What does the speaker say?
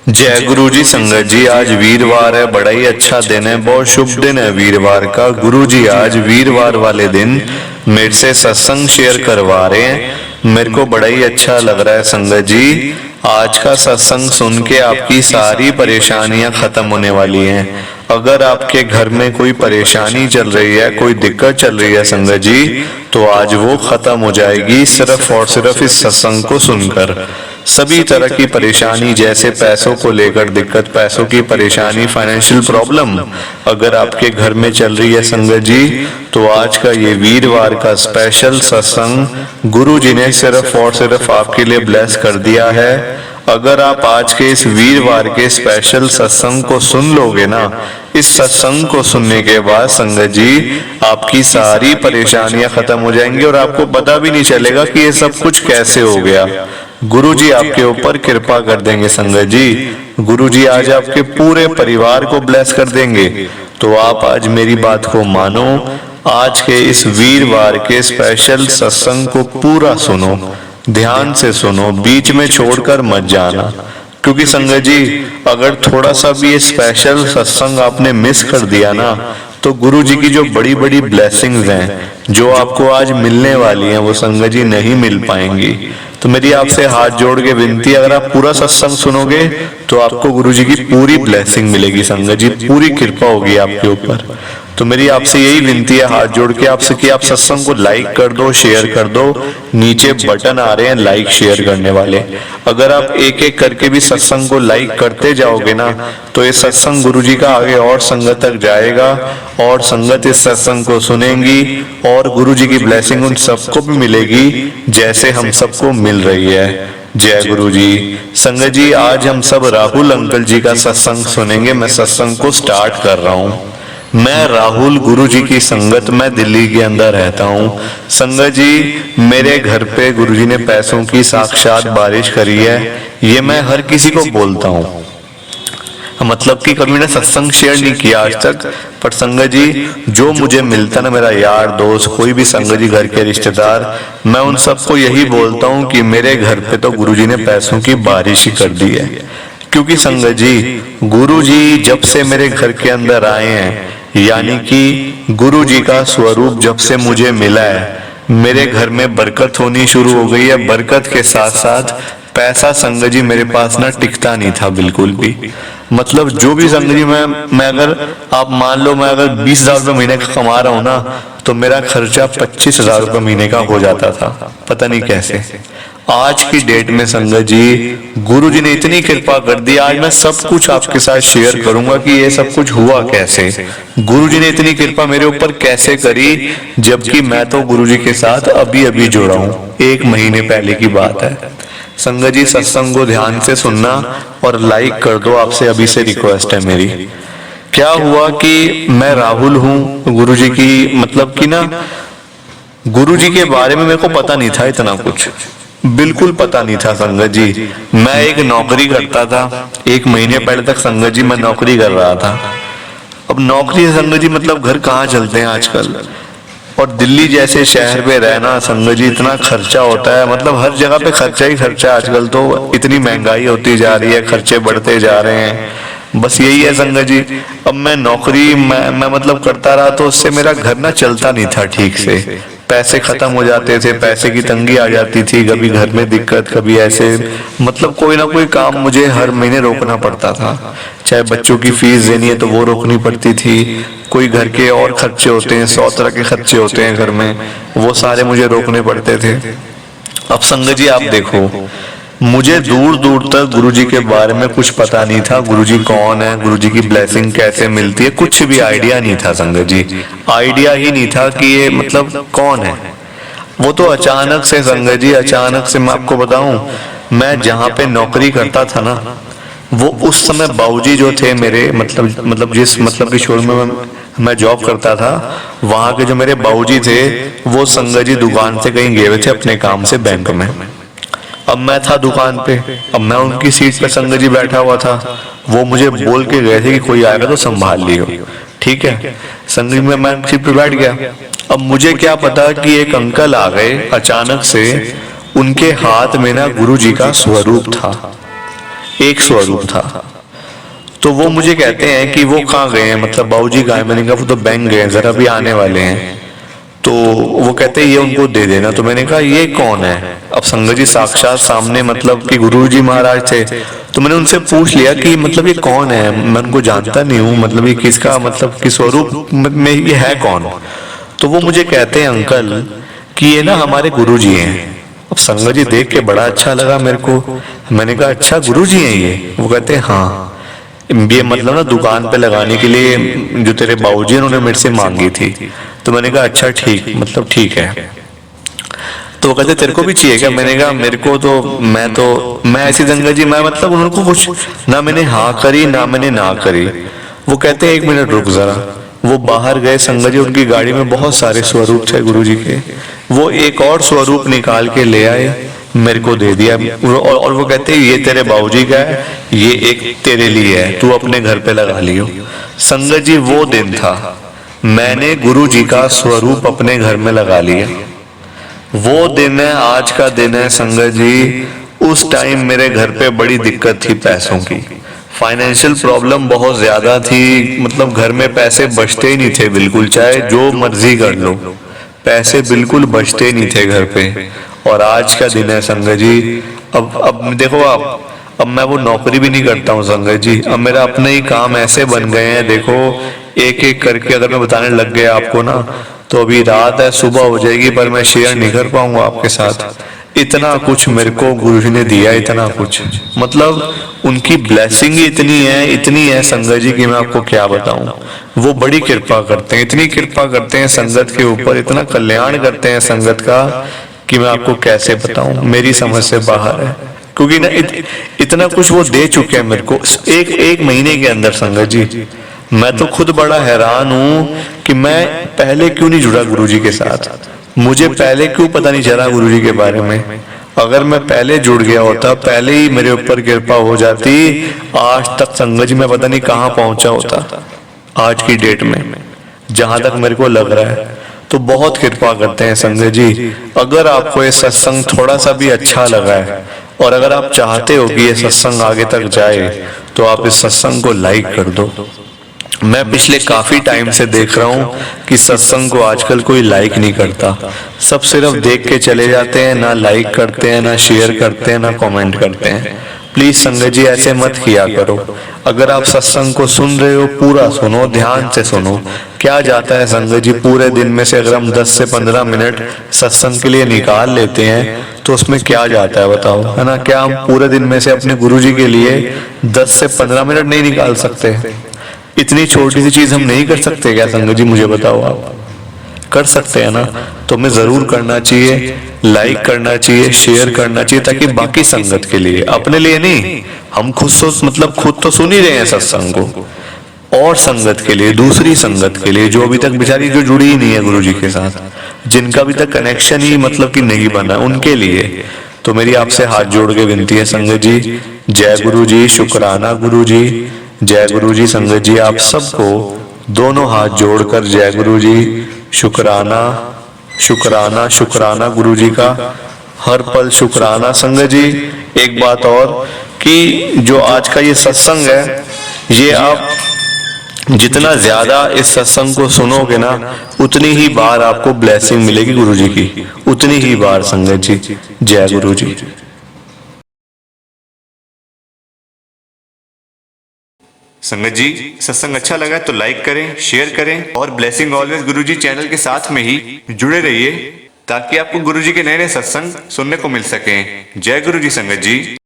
जय गुरु जी। संगत जी, आज वीरवार है, बड़ा ही अच्छा दिन है, बहुत शुभ दिन है वीरवार का। गुरु जी आज वीरवार वाले दिन मेरे से सत्संग शेयर करवा रहे हैं। मेरे को बड़ा ही अच्छा लग रहा है संगत जी। आज का सत्संग सुन के आपकी सारी परेशानियां खत्म होने वाली हैं। अगर आपके घर में कोई परेशानी चल रही है, कोई दिक्कत चल रही है संगत जी, तो आज वो खत्म हो जाएगी सिर्फ और सिर्फ इस सत्संग को सुनकर। सभी तरह की परेशानी, जैसे पैसों को लेकर दिक्कत, पैसों की परेशानी, फाइनेंशियल प्रॉब्लम अगर आपके घर में चल रही है संगत जी, तो आज का ये वीरवार का स्पेशल सत्संग गुरु जी ने सिर्फ और सिर्फ आपके लिए ब्लेस कर दिया है। अगर आप आज के इस वीरवार के स्पेशल सत्संग को सुन लोगे ना, इस सत्संग को सुनने के बाद संगत जी आपकी सारी परेशानियां खत्म हो जाएंगी और आपको पता भी नहीं चलेगा कि ये सब कुछ कैसे हो गया। गुरु जी आपके ऊपर कृपा कर देंगे संगत जी। गुरु जी आज आपके पूरे परिवार को ब्लेस कर देंगे। तो आप आज मेरी बात को मानो, आज के इस वीरवार के स्पेशल सत्संग को पूरा सुनो, ध्यान से सुनो, बीच में छोड़कर मत जाना। क्योंकि संगत जी अगर थोड़ा सा भी ये स्पेशल सत्संग आपने मिस कर दिया ना, तो गुरु जी की जो बड़ी बड़ी ब्लेसिंग्स हैं जो आपको आज मिलने वाली हैं, वो संगत जी नहीं मिल पाएंगी। तो मेरी आपसे हाथ जोड़ के विनती, अगर आप पूरा सत्संग सुनोगे तो आपको गुरु जी की पूरी ब्लेसिंग मिलेगी संगत जी, पूरी कृपा होगी आपके ऊपर। तो मेरी आपसे यही विनती है हाथ जोड़ के आपसे कि आप सत्संग को लाइक कर दो, शेयर कर दो। नीचे बटन आ रहे हैं लाइक शेयर करने वाले। अगर आप एक एक करके भी सत्संग को लाइक करते जाओगे ना, तो ये सत्संग गुरु जी का आगे और संगत तक जाएगा और संगत इस सत्संग को सुनेंगी और गुरु जी की ब्लेसिंग उन सबको भी मिलेगी जैसे हम सबको मिल रही है। जय गुरु जी। संगत जी आज हम सब राहुल अंकल जी का सत्संग सुनेंगे। मैं सत्संग को स्टार्ट कर रहा हूँ। मैं राहुल गुरु जी की संगत में दिल्ली के अंदर रहता हूँ। संगत जी मेरे घर पे गुरु जी ने पैसों की साक्षात बारिश करी है, ये मैं हर किसी को बोलता हूँ। मतलब कि कभी मैंने सत्संग शेयर नहीं किया आज तक, पर संगत जी जो मुझे मिलता ना, मेरा यार दोस्त, कोई भी संगत जी घर के रिश्तेदार, मैं उन सबको यही बोलता हूँ कि मेरे घर पे तो गुरु जी ने पैसों की बारिश ही कर दी है। क्योंकि संगत जी गुरु जी जब से मेरे घर के अंदर आए हैं, यानी कि गुरु जी का स्वरूप जब से मुझे मिला है, मेरे घर में बरकत होनी शुरू हो गई है। बरकत के साथ साथ पैसा संगत जी मेरे पास ना टिकता नहीं था बिल्कुल भी। मतलब जो भी संगत जी मैं अगर आप मान लो मैं अगर 20,000 रुपये महीने का कमा रहा हूँ ना, तो मेरा खर्चा 25,000 रुपये महीने का हो जाता था। पता नहीं कैसे। आज की डेट में संगत जी गुरु जी ने इतनी कृपा कर दी, आज मैं सब कुछ आपके साथ शेयर करूंगा कि ये सब कुछ हुआ कैसे, गुरु जी ने इतनी कृपा मेरे ऊपर कैसे करी, जबकि मैं तो गुरु जी के साथ अभी अभी जुड़ा हूँ, 1 महीने पहले की बात है। संगत जी सत्संग को ध्यान से सुनना और लाइक कर दो, आपसे अभी से रिक्वेस्ट है मेरी। क्या हुआ कि मैं राहुल हूँ, गुरु जी की मतलब कि ना गुरु जी के बारे में मेरे को पता नहीं था, इतना कुछ बिल्कुल पता नहीं था संगत जी। मैं एक नौकरी करता था, 1 महीने पहले तक संगत जी मैं नौकरी कर रहा था। अब नौकरी संगत जी मतलब घर कहाँ चलते हैं आजकल, और दिल्ली जैसे शहर में रहना संगत जी इतना खर्चा होता है, मतलब हर जगह पे खर्चा ही खर्चा। आजकल तो इतनी महंगाई होती जा रही है, खर्चे बढ़ते जा रहे हैं। बस यही है संगत जी। अब मैं नौकरी मैं मतलब करता रहा, तो उससे मेरा घर ना चलता नहीं था ठीक से। पैसे खत्म हो जाते थे, पैसे की तंगी आ जाती थी, कभी घर में दिक्कत, कभी ऐसे, मतलब कोई ना कोई काम मुझे हर महीने रोकना पड़ता था। चाहे बच्चों की फीस देनी है तो वो रोकनी पड़ती थी, कोई घर के और खर्चे होते हैं, 100 तरह के खर्चे होते हैं घर में, वो सारे मुझे रोकने पड़ते थे। अब संगत जी आप देखो, मुझे दूर दूर तक गुरुजी के बारे में कुछ पता नहीं था। गुरुजी कौन है, गुरुजी की ब्लेसिंग कैसे मिलती है, कुछ भी आइडिया नहीं था संगत जी। आइडिया ही नहीं था कि ये मतलब कौन है। वो तो अचानक से संगत जी, अचानक से मैं आपको बताऊं, मैं जहाँ पे नौकरी करता था ना, वो उस समय बाबूजी जो थे मेरे, मतलब जिस मतलब की शोरूम में मैं जॉब करता था, वहां के जो मेरे बाबूजी थे, वो संगत जी दुकान से कहीं गए हुए थे अपने काम से बैंक में। अब मैं था दुकान पे, अब मैं उनकी सीट पे संगत जी बैठा हुआ था। वो मुझे बोल के गए थे कि कोई आएगा तो संभाल लियो, ठीक है। संगत जी मैं सीट पे बैठ गया। अब मुझे क्या पता कि एक अंकल आ गए अचानक से, उनके हाथ में ना गुरु जी का स्वरूप था। एक स्वरूप था। तो वो मुझे कहते हैं कि वो कहाँ गए हैं, मतलब बाबूजी कहाँ हैं? मैंने कहा वो तो बैंक गए हैं, जरा भी आने वाले हैं। तो वो कहते हैं ये उनको दे देना। तो मैंने कहा ये कौन है? अब संगत जी साक्षात सामने मतलब कि गुरुजी महाराज थे। तो मैंने उनसे पूछ लिया कि मतलब ये कौन है, मैं उनको जानता नहीं हूँ, मतलब ये किसका मतलब किस स्वरूप में ये है कौन? तो वो मुझे कहते हैं अंकल कि ये ना हमारे गुरुजी हैं। अब संगत जी देख के बड़ा अच्छा लगा मेरे को। मैंने कहा अच्छा गुरुजी हैं ये? वो कहते हैं हाँ, ये मतलब ना दुकान पे लगाने के लिए जो तेरे बाबूजी उन्होंने मेरे से मांगी थी। तो मैंने कहा अच्छा ठीक, मतलब ठीक है। तो वो कहते तेरे को भी चाहिए क्या? मैंने कहा मेरे को तो मैं ऐसी संगत जी, मैं मतलब उनको कुछ ना मैंने हाँ करी ना मैंने ना करी। वो कहते हैं एक मिनट रुक जरा। वो बाहर गए संगत जी, उनकी गाड़ी में बहुत सारे स्वरूप थे गुरुजी के। वो एक और स्वरूप निकाल के ले आए, मेरे को दे दिया। और वो कहते हैं ये तेरे बाबूजी का है, ये एक तेरे लिए है, तू अपने घर पे लगा लियो। संगत जी वो दिन था, मैंने गुरुजी का स्वरूप अपने घर में लगा लिया। वो दिन है, आज का दिन है संगत जी। उस टाइम मेरे घर पे बड़ी दिक्कत थी पैसों की, फाइनेंशियल प्रॉब्लम बहुत ज्यादा थी, मतलब घर में पैसे बचते ही नहीं थे बिल्कुल, चाहे जो मर्जी कर लो पैसे बिल्कुल बचते नहीं थे घर पे। और आज का दिन है संगत जी। अब देखो आप, अब मैं वो नौकरी भी नहीं करता हूँ संगत जी, अब मेरा अपने ही काम ऐसे बन गए हैं। देखो एक एक करके अगर मैं बताने लग गया आपको ना तो अभी रात है, सुबह हो जाएगी, पर मैं शेयर नहीं कर पाऊंगा आपके साथ। इतना कुछ मेरे को गुरु ने दिया, इतना कुछ, मतलब उनकी ब्लेसिंग ही इतनी है संगत जी कि मैं आपको क्या बताऊं। वो बड़ी कृपा करते हैं, इतनी कृपा करते हैं संगत के ऊपर, इतना कल्याण करते हैं संगत का कि मैं आपको कैसे बताऊं, मेरी समझ से बाहर है। क्योंकि ना इतना कुछ वो दे चुके हैं मेरे को एक महीने के अंदर संगत जी। मैं तो खुद बड़ा हैरान हूँ कि मैं पहले क्यों नहीं जुड़ा गुरुजी के साथ, मुझे पहले क्यों पता नहीं चला गुरुजी के बारे में। अगर मैं पहले जुड़ गया होता, पहले ही मेरे ऊपर कृपा हो जाती, आज तक संगत जी मैं पता नहीं कहाँ पहुंचा होता आज की डेट में, जहां तक मेरे को लग रहा है। तो बहुत कृपा करते हैं संगत जी। अगर आपको ये सत्संग थोड़ा सा भी अच्छा लगा है और अगर आप चाहते हो कि ये सत्संग आगे तक जाए तो आप इस सत्संग को लाइक कर दो। मैं पिछले काफी टाइम से देख रहा हूँ कि सत्संग को आजकल कोई लाइक नहीं करता, सब सिर्फ देख के चले जाते हैं, ना लाइक करते हैं, ना शेयर करते हैं, ना कमेंट करते हैं। प्लीज संगत जी ऐसे मत किया करो। अगर आप सत्संग को सुन रहे हो पूरा सुनो, ध्यान से सुनो। क्या जाता है संगत जी, पूरे दिन में से अगर हम 10 से 15 मिनट सत्संग के लिए निकाल लेते हैं तो उसमें क्या जाता है बताओ, है ना? क्या हम पूरे दिन में से अपने गुरुजी के लिए 10 से 15 मिनट नहीं निकाल सकते? इतनी छोटी सी चीज हम नहीं कर सकते क्या संगत जी? मुझे बताओ, आप कर सकते हैं ना? तो हमें जरूर करना चाहिए, लाइक करना चाहिए, शेयर करना चाहिए, ताकि बाकी संगत के लिए, अपने लिए नहीं। हम खुद तो सुन ही रहे हैं सत्संग को, और संगत के लिए, दूसरी संगत के लिए जो अभी तक बेचारी जो जुड़ी ही नहीं है गुरुजी के साथ, जिनका अभी तक कनेक्शन ही मतलब कि नहीं बना, उनके लिए। तो मेरी आपसे हाथ जोड़ के विनती है संगत जी, जय गुरु जी, शुक्राना गुरु जी, जय गुरु जी। संगत जी आप सबको दोनों हाथ जोड़कर जय गुरु जी, शुक्राना शुक्राना शुक्राना गुरु जी का, हर पल शुक्राना। संगत जी एक बात और कि जो आज का ये सत्संग है, ये आप जितना ज्यादा इस सत्संग को सुनोगे ना, उतनी ही बार आपको ब्लेसिंग मिलेगी गुरु जी की, उतनी ही बार संगत जी। जय गुरु जी। संगत जी सत्संग अच्छा लगा तो लाइक करें, शेयर करें और ब्लेसिंग ऑलवेज गुरुजी चैनल के साथ में ही जुड़े रहिए ताकि आपको गुरुजी के नए नए सत्संग सुनने को मिल सकें। जय गुरु जी संगत जी।